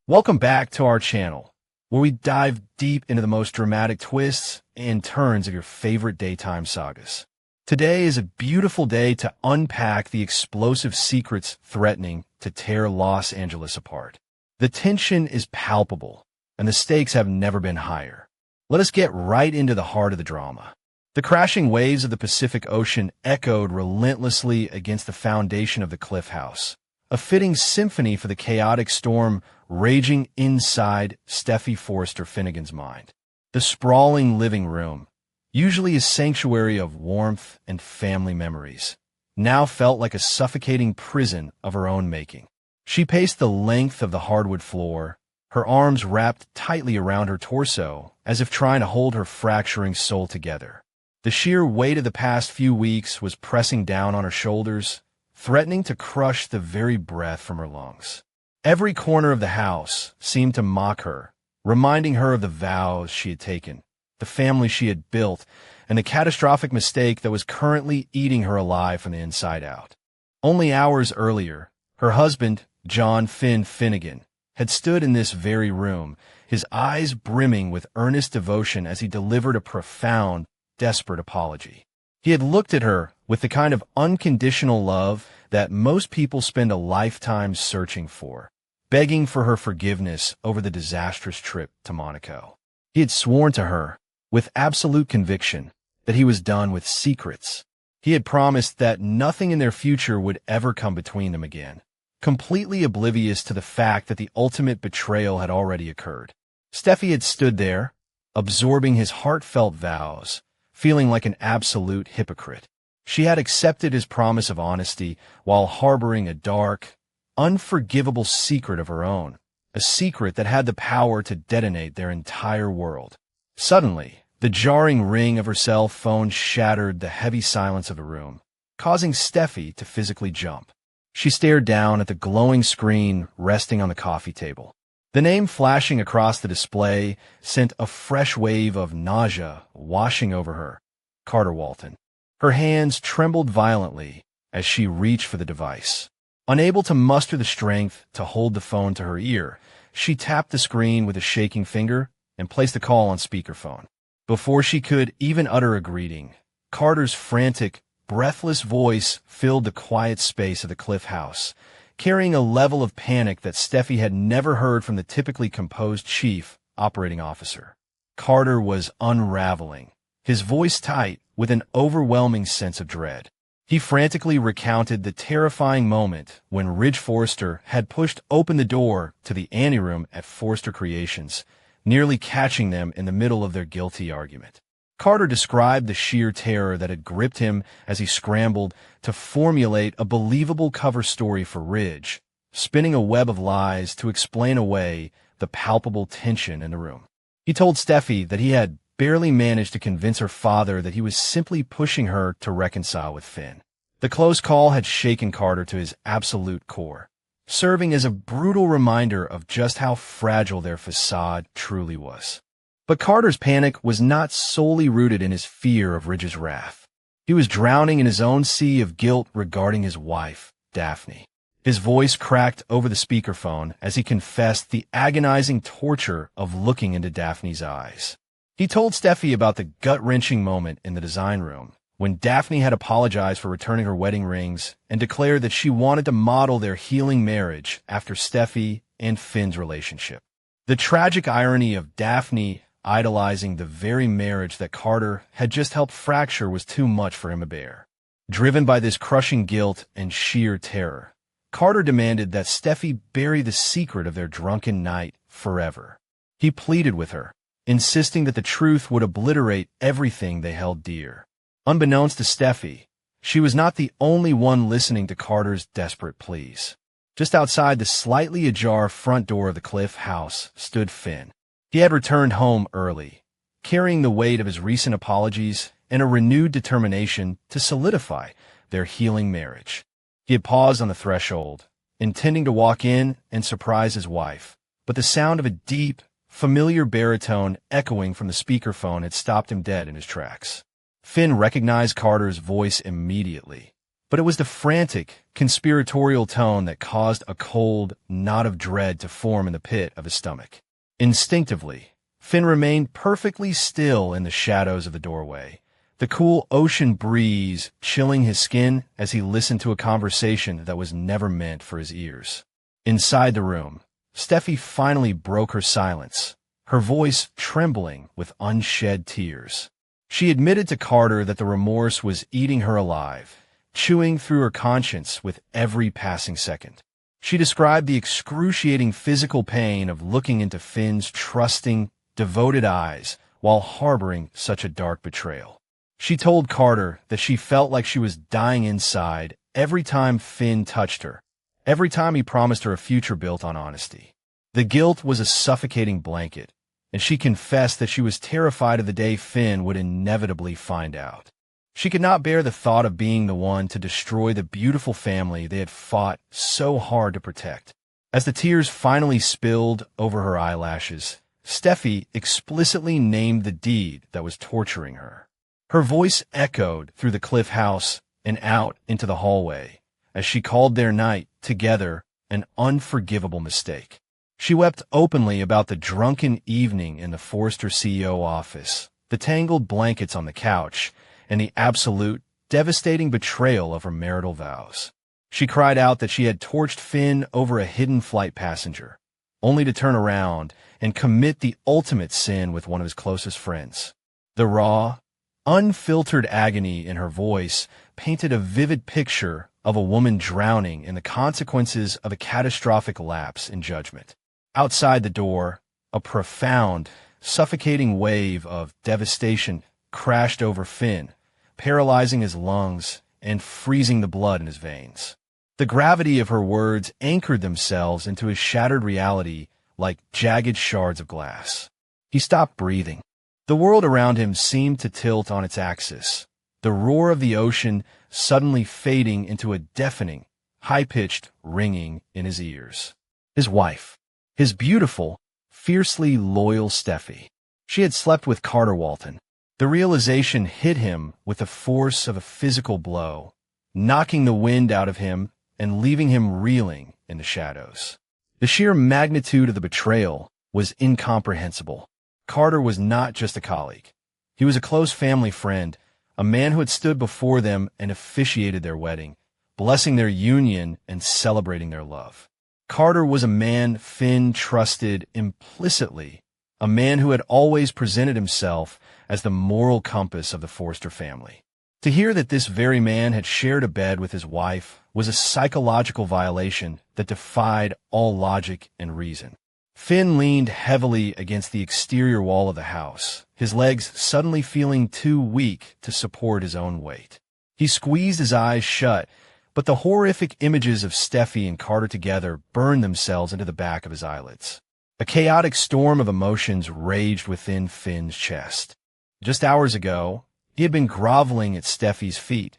Welcome back to our channel, where we dive deep into the most dramatic twists and turns of your favorite daytime sagas. Today is a beautiful day to unpack the explosive secrets threatening to tear Los Angeles apart. The tension is palpable, and the stakes have never been higher. Let us get right into the heart of the drama. The crashing waves of the Pacific Ocean echoed relentlessly against the foundation of the Cliff House, a fitting symphony for the chaotic storm raging inside Steffy Forrester Finnegan's mind. The sprawling living room, usually a sanctuary of warmth and family memories, now felt like a suffocating prison of her own making. She paced the length of the hardwood floor, her arms wrapped tightly around her torso, as if trying to hold her fracturing soul together. The sheer weight of the past few weeks was pressing down on her shoulders, threatening to crush the very breath from her lungs. Every corner of the house seemed to mock her, reminding her of the vows she had taken, the family she had built, and the catastrophic mistake that was currently eating her alive from the inside out. Only hours earlier, her husband, John Finn Finnegan, had stood in this very room, his eyes brimming with earnest devotion as he delivered a profound, desperate apology. He had looked at her with the kind of unconditional love that most people spend a lifetime searching for, begging for her forgiveness over the disastrous trip to Monaco. He had sworn to her, with absolute conviction, that he was done with secrets. He had promised that nothing in their future would ever come between them again, completely oblivious to the fact that the ultimate betrayal had already occurred. Steffy had stood there, absorbing his heartfelt vows, feeling like an absolute hypocrite. She had accepted his promise of honesty while harboring a dark, unforgivable secret of her own, a secret that had the power to detonate their entire world. Suddenly, the jarring ring of her cell phone shattered the heavy silence of the room, causing Steffy to physically jump. She stared down at the glowing screen resting on the coffee table. The name flashing across the display sent a fresh wave of nausea washing over her. Carter Walton. Her hands trembled violently as she reached for the device. Unable to muster the strength to hold the phone to her ear, she tapped the screen with a shaking finger and placed the call on speakerphone. Before she could even utter a greeting, Carter's frantic, breathless voice filled the quiet space of the Cliff House, carrying a level of panic that Steffy had never heard from the typically composed chief operating officer. Carter was unraveling, his voice tight with an overwhelming sense of dread. He frantically recounted the terrifying moment when Ridge Forrester had pushed open the door to the anteroom at Forrester Creations, nearly catching them in the middle of their guilty argument. Carter described the sheer terror that had gripped him as he scrambled to formulate a believable cover story for Ridge, spinning a web of lies to explain away the palpable tension in the room. He told Steffy that he had barely managed to convince her father that he was simply pushing her to reconcile with Finn. The close call had shaken Carter to his absolute core, serving as a brutal reminder of just how fragile their facade truly was. But Carter's panic was not solely rooted in his fear of Ridge's wrath. He was drowning in his own sea of guilt regarding his wife, Daphne. His voice cracked over the speakerphone as he confessed the agonizing torture of looking into Daphne's eyes. He told Steffy about the gut-wrenching moment in the design room, when Daphne had apologized for returning her wedding rings and declared that she wanted to model their healing marriage after Steffy and Finn's relationship. The tragic irony of Daphne idolizing the very marriage that Carter had just helped fracture was too much for him to bear. Driven by this crushing guilt and sheer terror, Carter demanded that Steffy bury the secret of their drunken night forever. He pleaded with her, insisting that the truth would obliterate everything they held dear. Unbeknownst to Steffy, she was not the only one listening to Carter's desperate pleas. Just outside the slightly ajar front door of the Cliff House stood Finn. He had returned home early, carrying the weight of his recent apologies and a renewed determination to solidify their healing marriage. He had paused on the threshold, intending to walk in and surprise his wife, but the sound of a deep, familiar baritone echoing from the speakerphone had stopped him dead in his tracks. Finn recognized Carter's voice immediately, But it was the frantic, conspiratorial tone that caused a cold knot of dread to form in the pit of his stomach. Instinctively, Finn remained perfectly still in the shadows of the doorway, the cool ocean breeze chilling his skin as he listened to a conversation that was never meant for his ears. Inside the room, Steffi finally broke her silence, her voice trembling with unshed tears. She admitted to Carter that the remorse was eating her alive, chewing through her conscience with every passing second. She described the excruciating physical pain of looking into Finn's trusting, devoted eyes while harboring such a dark betrayal. She told Carter that she felt like she was dying inside every time Finn touched her, every time he promised her a future built on honesty. The guilt was a suffocating blanket, and she confessed that she was terrified of the day Finn would inevitably find out. She could not bear the thought of being the one to destroy the beautiful family they had fought so hard to protect. As the tears finally spilled over her eyelashes, Steffi explicitly named the deed that was torturing her. Her voice echoed through the cliff house and out into the hallway as she called their night together an unforgivable mistake. She wept openly about the drunken evening in the Forrester CEO office, the tangled blankets on the couch, and the absolute, devastating betrayal of her marital vows. She cried out that she had torched Finn over a hidden flight passenger, only to turn around and commit the ultimate sin with one of his closest friends. The raw, unfiltered agony in her voice painted a vivid picture of a woman drowning in the consequences of a catastrophic lapse in judgment. Outside the door, a profound, suffocating wave of devastation crashed over Finn, paralyzing his lungs and freezing the blood in his veins. The gravity of her words anchored themselves into his shattered reality like jagged shards of glass. He stopped breathing. The world around him seemed to tilt on its axis, the roar of the ocean suddenly fading into a deafening, high-pitched ringing in his ears. His wife, his beautiful, fiercely loyal Steffi. She had slept with Carter Walton. The realization hit him with the force of a physical blow, knocking the wind out of him and leaving him reeling in the shadows. The sheer magnitude of the betrayal was incomprehensible. Carter was not just a colleague. He was a close family friend, a man who had stood before them and officiated their wedding, blessing their union and celebrating their love. Carter was a man Finn trusted implicitly, a man who had always presented himself as the moral compass of the Forrester family. To hear that this very man had shared a bed with his wife was a psychological violation that defied all logic and reason. Finn leaned heavily against the exterior wall of the house, his legs suddenly feeling too weak to support his own weight. He squeezed his eyes shut, but the horrific images of Steffi and Carter together burned themselves into the back of his eyelids. A chaotic storm of emotions raged within Finn's chest. Just hours ago, he had been groveling at Steffi's feet,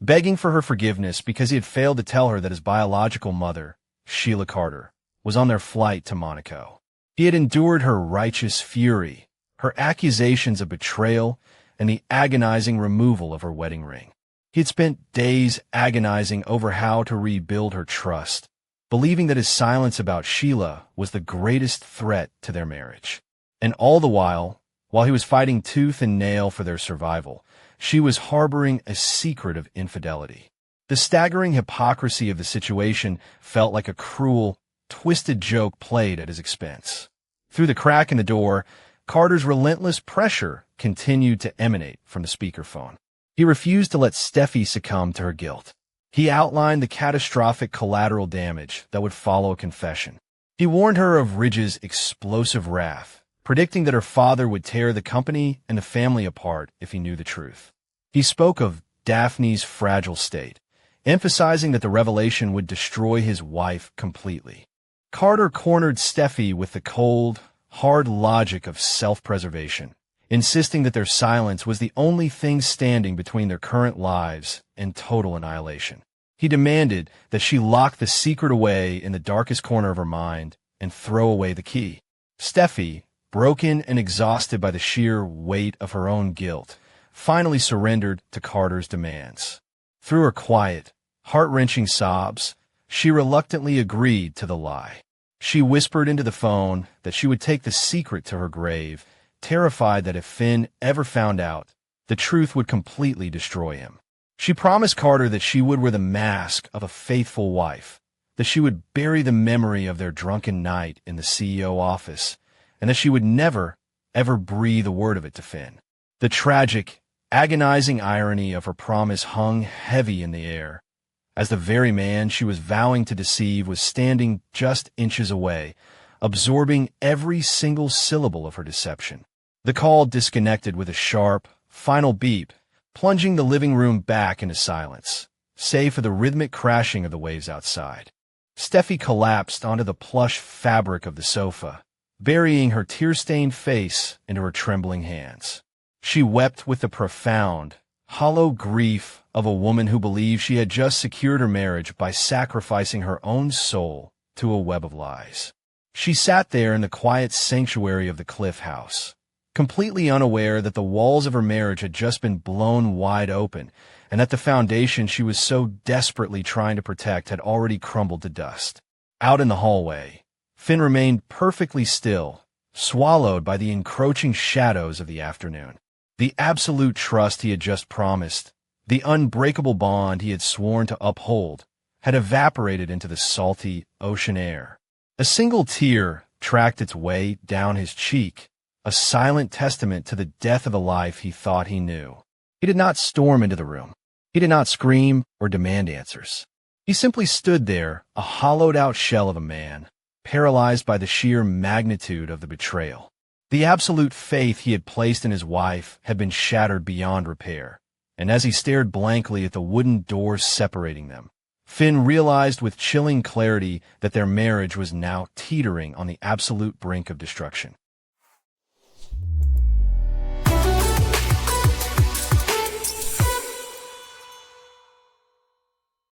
begging for her forgiveness because he had failed to tell her that his biological mother, Sheila Carter, was on their flight to Monaco. He had endured her righteous fury, her accusations of betrayal, and the agonizing removal of her wedding ring. He had spent days agonizing over how to rebuild her trust, believing that his silence about Sheila was the greatest threat to their marriage. And all the while he was fighting tooth and nail for their survival, she was harboring a secret of infidelity. The staggering hypocrisy of the situation felt like a cruel, twisted joke played at his expense. Through the crack in the door, Carter's relentless pressure continued to emanate from the speakerphone. He refused to let Steffi succumb to her guilt. He outlined the catastrophic collateral damage that would follow a confession. He warned her of Ridge's explosive wrath, predicting that her father would tear the company and the family apart if he knew the truth. He spoke of Daphne's fragile state, emphasizing that the revelation would destroy his wife completely. Carter cornered Steffi with the cold, hard logic of self-preservation, insisting that their silence was the only thing standing between their current lives and total annihilation. He demanded that she lock the secret away in the darkest corner of her mind and throw away the key. Steffi, broken and exhausted by the sheer weight of her own guilt, finally surrendered to Carter's demands. Through her quiet, heart-wrenching sobs, she reluctantly agreed to the lie. She whispered into the phone that she would take the secret to her grave, terrified that if Finn ever found out, the truth would completely destroy him. She promised Carter that she would wear the mask of a faithful wife, that she would bury the memory of their drunken night in the CEO office, and that she would never, ever breathe a word of it to Finn. The tragic, agonizing irony of her promise hung heavy in the air, as the very man she was vowing to deceive was standing just inches away, absorbing every single syllable of her deception. The call disconnected with a sharp, final beep, plunging the living room back into silence, save for the rhythmic crashing of the waves outside. Steffi collapsed onto the plush fabric of the sofa, burying her tear-stained face into her trembling hands. She wept with the profound, hollow grief of a woman who believed she had just secured her marriage by sacrificing her own soul to a web of lies. She sat there in the quiet sanctuary of the Cliff House, completely unaware that the walls of her marriage had just been blown wide open, and that the foundation she was so desperately trying to protect had already crumbled to dust. Out in the hallway, Finn remained perfectly still, swallowed by the encroaching shadows of the afternoon. The absolute trust he had just promised, the unbreakable bond he had sworn to uphold, had evaporated into the salty ocean air. A single tear tracked its way down his cheek, a silent testament to the death of the life he thought he knew. He did not storm into the room. He did not scream or demand answers. He simply stood there, a hollowed-out shell of a man, paralyzed by the sheer magnitude of the betrayal. The absolute faith he had placed in his wife had been shattered beyond repair, and as he stared blankly at the wooden doors separating them, Finn realized with chilling clarity that their marriage was now teetering on the absolute brink of destruction.